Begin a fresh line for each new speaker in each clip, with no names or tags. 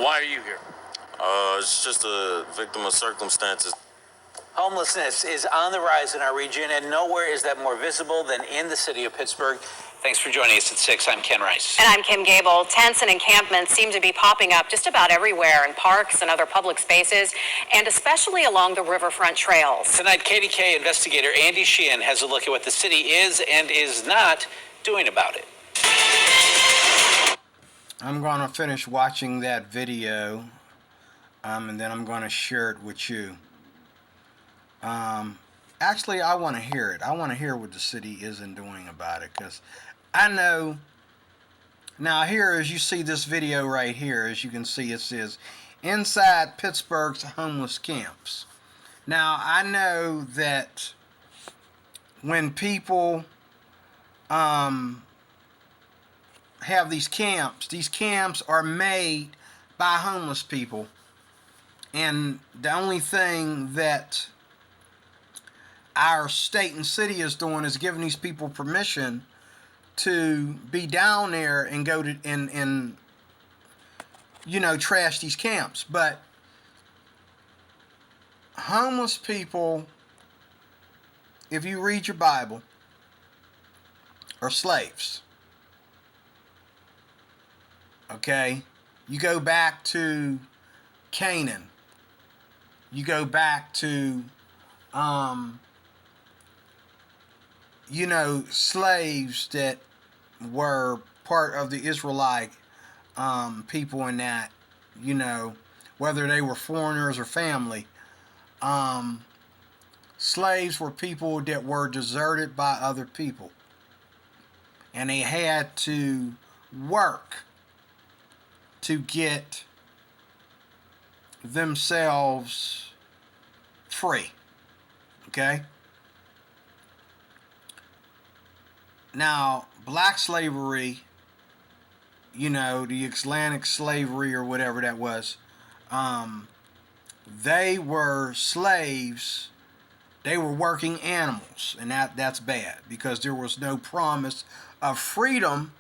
Why are you here?
It's just a victim of circumstances.
Homelessness is on the rise in our region, and nowhere is that more visible than in the city of Pittsburgh. Thanks for joining us at 6. I'm Ken Rice.
And I'm Kim Gable. Tents and encampments seem to be popping up just about everywhere in parks and other public spaces, and especially along the riverfront trails.
Tonight, KDK investigator Andy Sheehan has a look at what the city is and is not doing about it.
I'm going to finish watching that video, and then I'm going to share it with you. Actually, I want to hear it. I want to hear what the city isn't doing about it, because I know. Now here, as you see this video right here, as you can see, it says inside Pittsburgh's homeless camps. Now I know that when people have these camps are made by homeless people, and the only thing that our state and city is doing is giving these people permission to be down there and go to and trash these camps. But homeless people, if you read your Bible, are slaves. Okay? You go back to Canaan. You go back to slaves that were part of the Israelite people in that, whether they were foreigners or family. Slaves were people that were deserted by other people, and they had to work to get themselves free. Okay? Now, black slavery, the Atlantic slavery or whatever that was, they were slaves. They were working animals, and that's bad, because there was no promise of freedom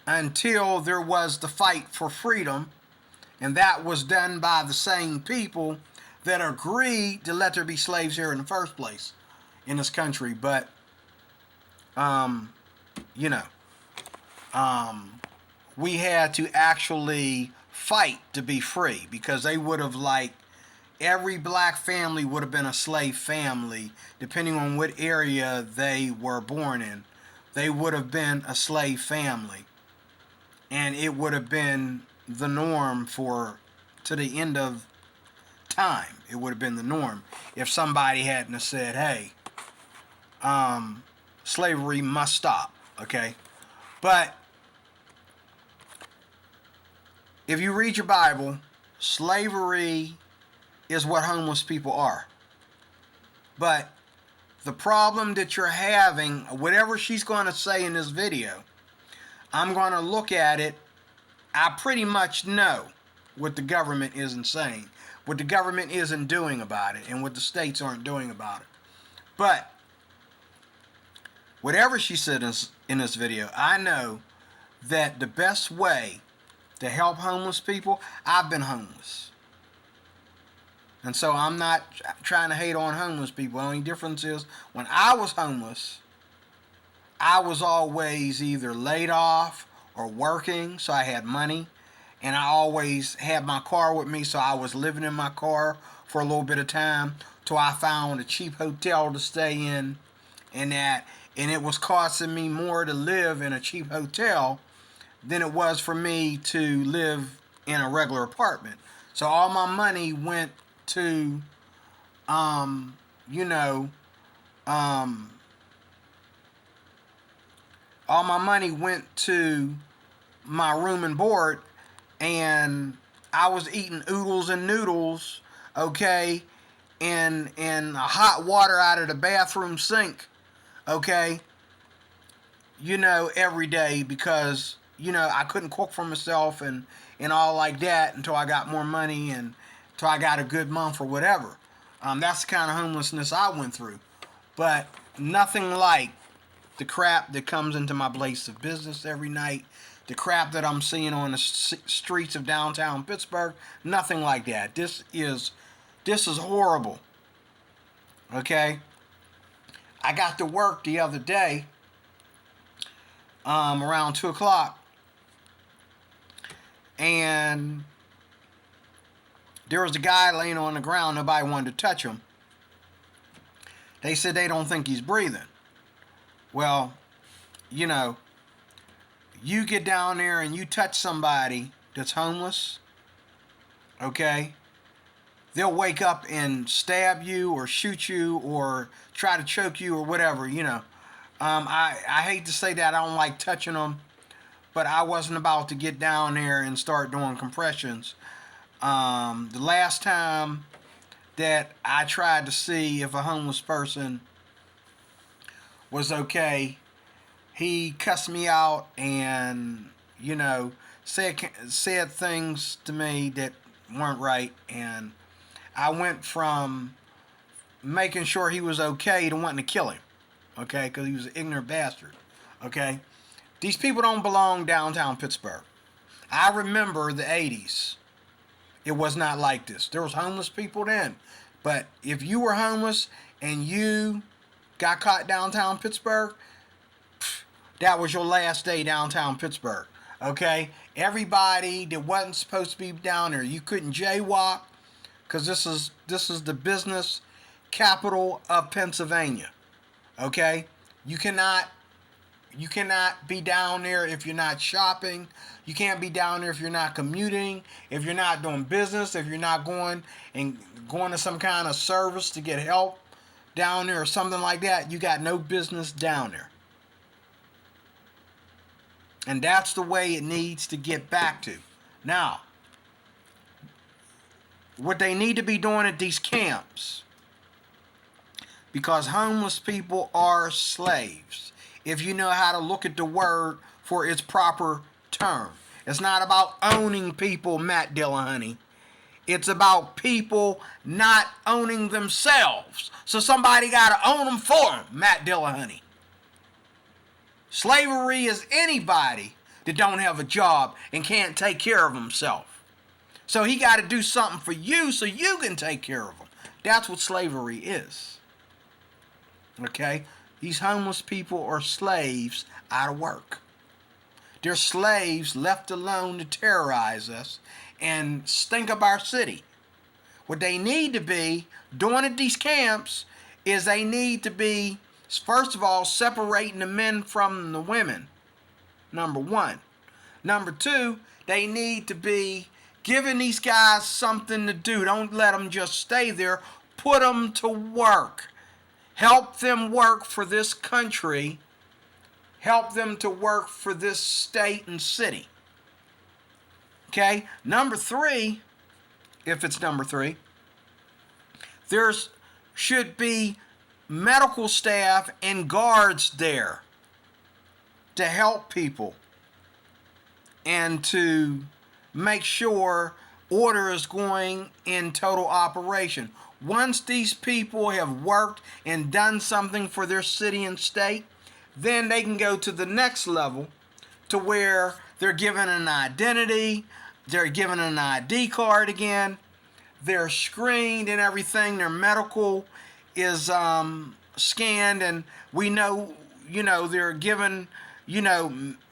until there was the fight for freedom, and that was done by the same people that agreed to let there be slaves here in the first place in this country. But we had to actually fight to be free, because they would have, every black family would have been a slave family, depending on what area they were born in. They would have been a slave family, and it would have been the norm to the end of time. It would have been the norm if somebody hadn't have said, hey, slavery must stop. Okay? But if you read your Bible, slavery is what homeless people are. But the problem that you're having, whatever she's going to say in this video, I'm going to look at it. I pretty much know what the government isn't saying, what the government isn't doing about it, and what the states aren't doing about it. But whatever she said in this video, I know that the best way to help homeless people, I've been homeless. And so I'm not trying to hate on homeless people. The only difference is, when I was homeless, I was always either laid off or working, so I had money. And I always had my car with me, so I was living in my car for a little bit of time till I found a cheap hotel to stay in, and it was costing me more to live in a cheap hotel than it was for me to live in a regular apartment. So all my money went to, all my money went to my room and board, and I was eating oodles and noodles, okay, and hot water out of the bathroom sink, okay, every day, because, I couldn't cook for myself and all like that until I got more money and until I got a good month or whatever. That's the kind of homelessness I went through. But nothing like the crap that comes into my place of business every night the crap that I'm seeing on the streets of downtown Pittsburgh. Nothing like that. This is horrible. Okay? I got to work the other day around 2 o'clock, and there was a guy laying on the ground. Nobody wanted to touch him. They said they don't think he's breathing. Well, you know, you get down there and you touch somebody that's homeless, okay? They'll wake up and stab you or shoot you or try to choke you or whatever, you know. I hate to say that I don't like touching them, but I wasn't about to get down there and start doing compressions. The last time that I tried to see if a homeless person was okay, he cussed me out and, you know, said things to me that weren't right, and I went from making sure he was okay to wanting to kill him, okay, because he was an ignorant bastard, okay? These people don't belong downtown Pittsburgh. I remember the 80s. It was not like this. There was homeless people then, but if you were homeless and you got caught downtown Pittsburgh, that was your last day downtown Pittsburgh, okay? Everybody that wasn't supposed to be down there, you couldn't jaywalk, because this is the business capital of Pennsylvania, okay? You cannot be down there if you're not shopping. You can't be down there if you're not commuting, if you're not doing business, if you're not going to some kind of service to get help down there or something like that. You got no business down there. And that's the way it needs to get back to. Now, what they need to be doing at these camps, because homeless people are slaves, if you know how to look at the word for its proper term. It's not about owning people, Matt Dillahunty. It's about people not owning themselves. So somebody got to own them for them, Matt Dillahunty. Slavery is anybody that don't have a job and can't take care of himself. So he got to do something for you so you can take care of him. That's what slavery is. Okay? These homeless people are slaves out of work. They're slaves left alone to terrorize us and stink up our city. What they need to be doing at these camps is they need to be, first of all, separating the men from the women. Number one. Number two, they need to be giving these guys something to do. Don't let them just stay there. Put them to work. Help them work for this country. Help them to work for this state and city. Okay? Number three, if it's number three, there's should be medical staff and guards there to help people and to make sure order is going in total operation. Once these people have worked and done something for their city and state, then they can go to the next level to where they're given an identity, they're given an ID card again, they're screened and everything, their medical is scanned, and we know, they're given,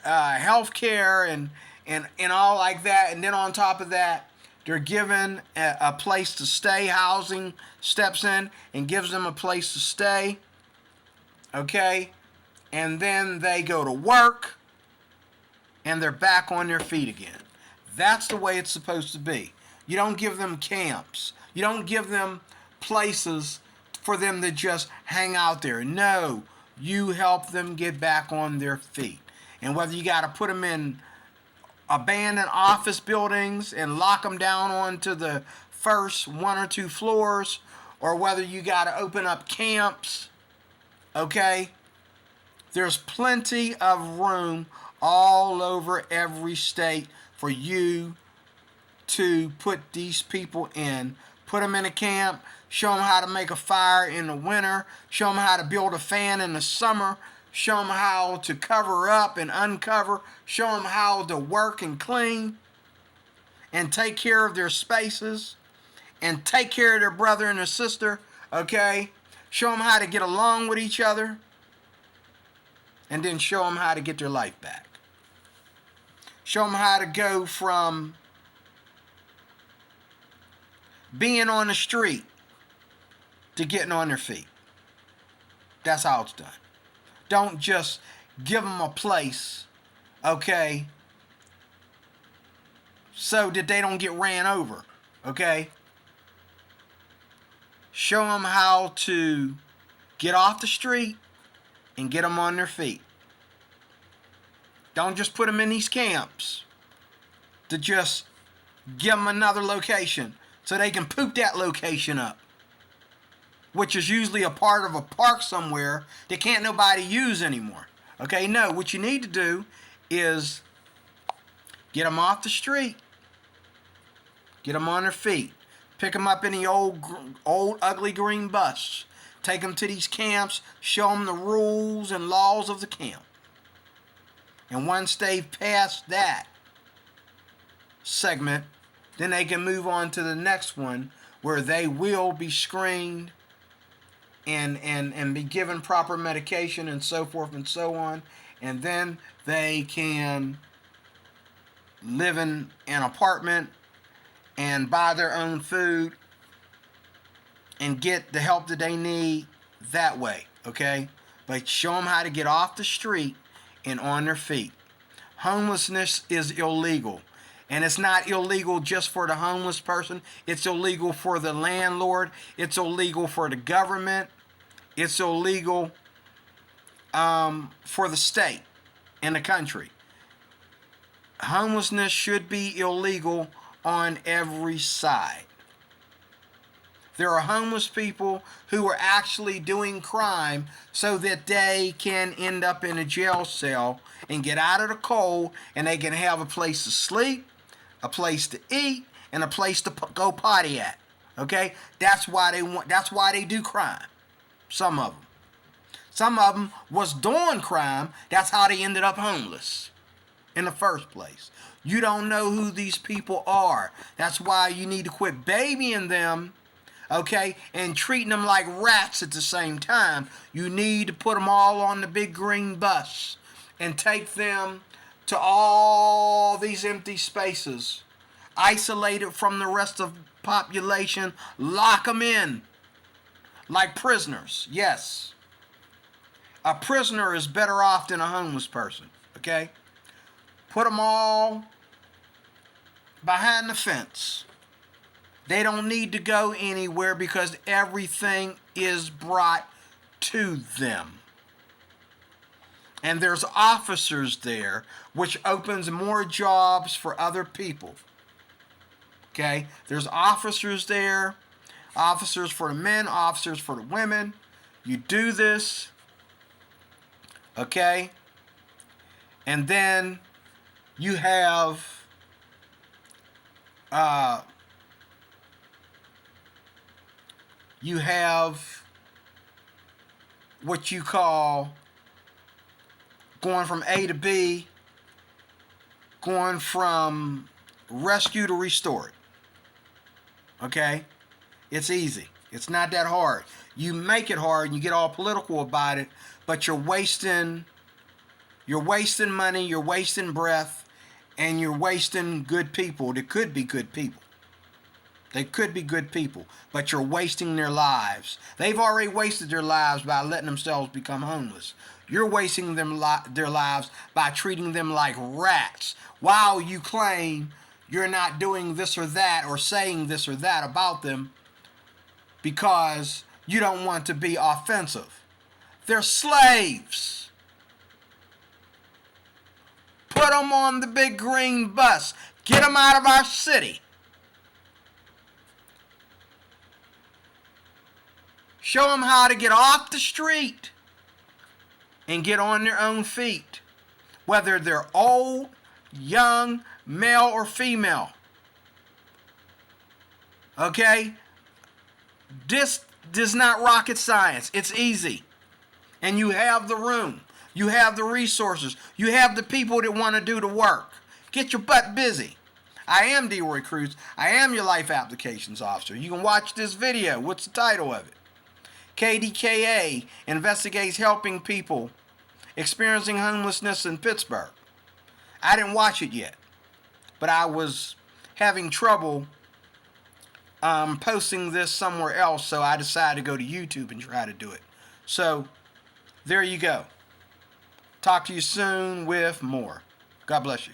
health care and all like that. And then on top of that, they're given a place to stay. Housing steps in and gives them a place to stay. Okay? And then they go to work and they're back on their feet again. That's the way it's supposed to be. You don't give them camps. You don't give them places for them to just hang out there. No, you help them get back on their feet. And whether you got to put them in abandoned office buildings and lock them down onto the first 1 or 2 floors, or whether you got to open up camps, okay? There's plenty of room all over every state for you to put these people in. Put them in a camp, show them how to make a fire in the winter, show them how to build a fan in the summer, show them how to cover up and uncover, show them how to work and clean and take care of their spaces and take care of their brother and their sister, okay? Show them how to get along with each other, and then show them how to get their life back. Show them how to go from being on the street to getting on their feet. That's how it's done. Don't just give them a place, okay, so that they don't get ran over, okay? Show them how to get off the street and get them on their feet. Don't just put them in these camps to just give them another location so they can poop that location up, which is usually a part of a park somewhere that can't nobody use anymore. Okay, no, what you need to do is get them off the street, get them on their feet, pick them up in the old ugly green bus, take them to these camps, show them the rules and laws of the camp. And once they've passed that segment, then they can move on to the next one where they will be screened and be given proper medication and so forth and so on. And then they can live in an apartment and buy their own food and get the help that they need that way, okay? But show them how to get off the street and on their feet. Homelessness is illegal. And it's not illegal just for the homeless person. It's illegal for the landlord. It's illegal for the government. It's illegal for the state and the country. Homelessness should be illegal on every side. There are homeless people who are actually doing crime so that they can end up in a jail cell and get out of the cold, and they can have a place to sleep, a place to eat, and a place to go potty at. Okay? That's why they do crime. Some of them. Some of them was doing crime. That's how they ended up homeless in the first place. You don't know who these people are. That's why you need to quit babying them, okay, and treating them like rats at the same time. You need to put them all on the big green bus and take them to all these empty spaces, isolated from the rest of the population, lock them in like prisoners. Yes. A prisoner is better off than a homeless person, okay? Put them all behind the fence. They don't need to go anywhere because everything is brought to them. And there's officers there, which opens more jobs for other people. Okay? There's officers there, officers for the men, officers for the women. You do this, okay? And then you have what you call going from A to B, going from rescue to restored. Okay? It's easy. It's not that hard. You make it hard and you get all political about it, but you're wasting money, you're wasting breath, and you're wasting good people that could be good people. They could be good people, but you're wasting their lives. They've already wasted their lives by letting themselves become homeless. You're wasting their lives by treating them like rats while you claim you're not doing this or that or saying this or that about them because you don't want to be offensive. They're slaves. Put them on the big green bus. Get them out of our city. Show them how to get off the street and get on their own feet, whether they're old, young, male, or female. Okay? This is not rocket science. It's easy. And you have the room. You have the resources. You have the people that want to do the work. Get your butt busy. I am D-Roy Cruz. I am your life applications officer. You can watch this video. What's the title of it? KDKA investigates helping people experiencing homelessness in Pittsburgh. I didn't watch it yet, but I was having trouble posting this somewhere else, so I decided to go to YouTube and try to do it. So, there you go. Talk to you soon with more. God bless you.